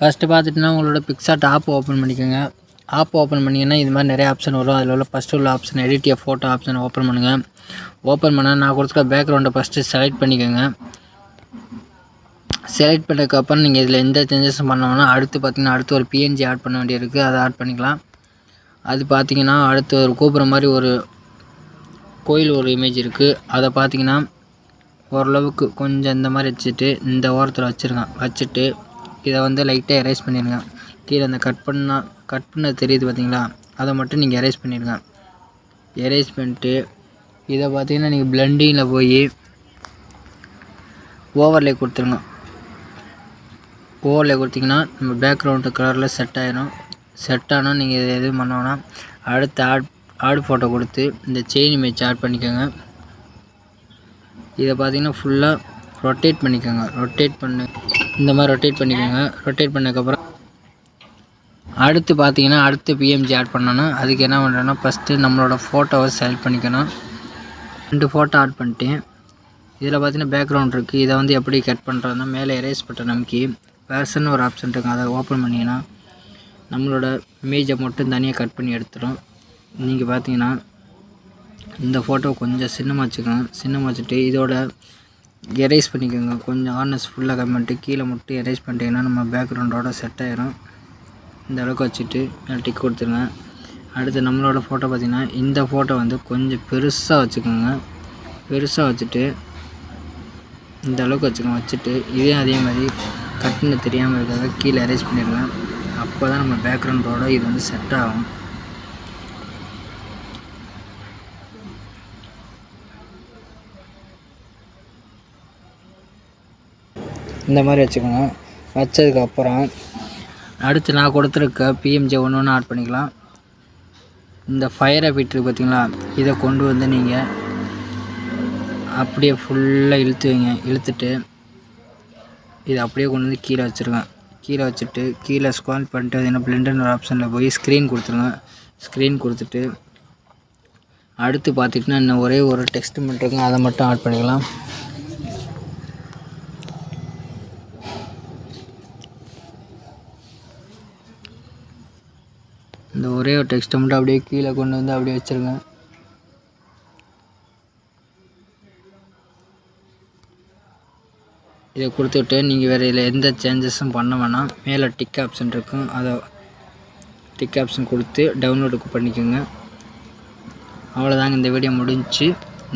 First பார்த்துட்டிங்கன்னா உங்களோட PicsArt app open பண்ணிக்கோங்க. ஆப் ஓப்பன் பண்ணிங்கன்னா இது மாதிரி நிறைய ஆப்ஷன் வரும். அதில் உள்ள ஃபஸ்ட்டு உள்ள ஆப்ஷன் எடிட் எ ஃபோட்டோ ஆப்ஷன் ஓப்பன் பண்ணுங்கள். ஓப்பன் பண்ணால் நான் கொடுத்துருக்க பேக்ரவுண்டை ஃபஸ்ட்டு செலக்ட் பண்ணிக்கோங்க. செலக்ட் பண்ணதுக்கப்புறம் நீங்கள் இதில் எந்த சேஞ்சஸும் பண்ணோன்னா அடுத்து பார்த்திங்கன்னா அடுத்து ஒரு பிஎன்ஜி ஆட் பண்ண வேண்டியது இருக்குது. அதை ஆட் பண்ணிக்கலாம். அது பார்த்திங்கன்னா அடுத்து ஒரு கோபுரம் மாதிரி ஒரு கோயில் ஒரு இமேஜ் இருக்குது. அதை பார்த்திங்கன்னா ஓரளவுக்கு கொஞ்சம் இந்த மாதிரி வச்சுட்டு இந்த ஓரத்தில் வச்சுட்டு இதை வந்து லைட்டாக எரேஸ் பண்ணிடுங்க. கீழே அந்த கட் பண்ண தெரியுது பார்த்திங்களா, அதை மட்டும் நீங்கள் எரேஸ் பண்ணிடுங்க. எரேஸ் பண்ணிட்டு இதை பார்த்திங்கன்னா நீங்கள் பிளெண்டிங்கில் போய் ஓவர்லே கொடுத்துருங்க. ஓவர்லே கொடுத்திங்கன்னா நம்ம பேக்ரவுண்டு கலரில் செட் ஆகிடும். செட் ஆனால் நீங்கள் இதை எதுவும் பண்ணோன்னா அடுத்து ஆட் ஃபோட்டோ கொடுத்து இந்த செயின் இமேஜ் ஆட் பண்ணிக்கோங்க. இதை பார்த்திங்கன்னா ஃபுல்லாக ரொட்டேட் பண்ணிக்கோங்க. இந்த மாதிரி ரொட்டேட் பண்ணிக்கோங்க. ரொட்டேட் பண்ணதுக்கப்புறம் அடுத்து பார்த்திங்கன்னா அடுத்து பிஎம்ஜி ஆட் பண்ணோன்னா அதுக்கு என்ன பண்ணுறோன்னா ஃபஸ்ட்டு நம்மளோட ஃபோட்டோவை செலக்ட் பண்ணிக்கணும். 2 ஃபோட்டோ ஆட் பண்ணிட்டு இதில் பார்த்திங்கன்னா பேக்ரவுண்ட் இருக்குது. இதை வந்து எப்படி கட் பண்ணுறதுனா மேலே எரேஸ் பட்டன் நமக்கு வேர்ஷன் ஒரு ஆப்ஷன் இருக்குது. அதை ஓப்பன் பண்ணிங்கன்னா நம்மளோட இமேஜை மட்டும் தனியாக கட் பண்ணி எடுத்துடும். நீங்கள் பார்த்தீங்கன்னா இந்த ஃபோட்டோ கொஞ்சம் சின்னமாக வச்சுக்கோங்க. சின்னமாக வச்சுட்டு இதோட எரேஸ் பண்ணிக்கோங்க. கொஞ்சம் ஹார்னஸ் ஃபுல்லாக கம்மி பண்ணிட்டு கீழே மட்டும் எரேஸ் பண்ணிட்டீங்கன்னா நம்ம பேக்ரவுண்டோட செட் ஆகிரும். இந்த அளவுக்கு வச்சுட்டு மேலே டிக் கொடுத்துருங்க. அடுத்து நம்மளோட ஃபோட்டோ பார்த்திங்கன்னா இந்த ஃபோட்டோ வந்து கொஞ்சம் பெருசாக வச்சுக்கோங்க. பெருசாக வச்சுட்டு இந்த அளவுக்கு வச்சுட்டு இதே அதே மாதிரி கட்டுன்னு தெரியாமல் இருக்கிறத கீழே எரேஸ் பண்ணிடுவேன். அப்போ தான் நம்ம பேக்ரவுண்டோட இது வந்து செட் ஆகும். இந்த மாதிரி வச்சுக்கோங்க. வச்சதுக்கப்புறம் அடுத்து நான் கொடுத்துருக்க பிஎம்ஜி ஒன்று ஆட் பண்ணிக்கலாம். இந்த ஃபயர் எஃபெக்ட் இருக்குது பார்த்திங்களா, இதை கொண்டு வந்து நீங்கள் அப்படியே ஃபுல்லாக இழுத்துட்டு இதை அப்படியே கொண்டு வந்து கீழே வச்சுருங்க. கீழே வச்சுட்டு கீழே ஸ்க்ரால் பண்ணிட்டு அது என்ன பிளெண்டர்னு ஒரு ஆப்ஷனில் போய் ஸ்க்ரீன் கொடுத்துருங்க. ஸ்க்ரீன் கொடுத்துட்டு அடுத்து பார்த்துட்டிங்கன்னா இன்னும் ஒரே ஒரு டெக்ஸ்ட் மட்டும் இருக்குங்க, அதை மட்டும் ஆட் பண்ணிக்கலாம். இந்த ஒரே ஒரு டெக்ஸ்ட்டை மட்டும் அப்படியே கீழே கொண்டு வந்து அப்படியே வச்சுருங்க. இதை கொடுத்துட்டு நீங்கள் வேறு இதில் எந்த சேஞ்சஸும் பண்ண வேணாம். மேலே டிக் ஆப்ஷன் இருக்கும், அதை டிக் ஆப்ஷன் கொடுத்து டவுன்லோடுக்கு பண்ணிக்கோங்க. அவ்வளோதாங்க, இந்த வீடியோ முடிஞ்சிச்சு.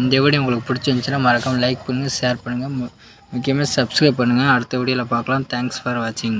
இந்த வீடியோ உங்களுக்கு பிடிச்சிருந்துச்சுன்னா மறக்காமல் லைக் பண்ணுங்கள், ஷேர் பண்ணுங்கள், முக்கியமாக சப்ஸ்கிரைப் பண்ணுங்கள். அடுத்த வீடியோவில் பார்க்கலாம். தேங்க்ஸ் ஃபார் வாட்சிங்.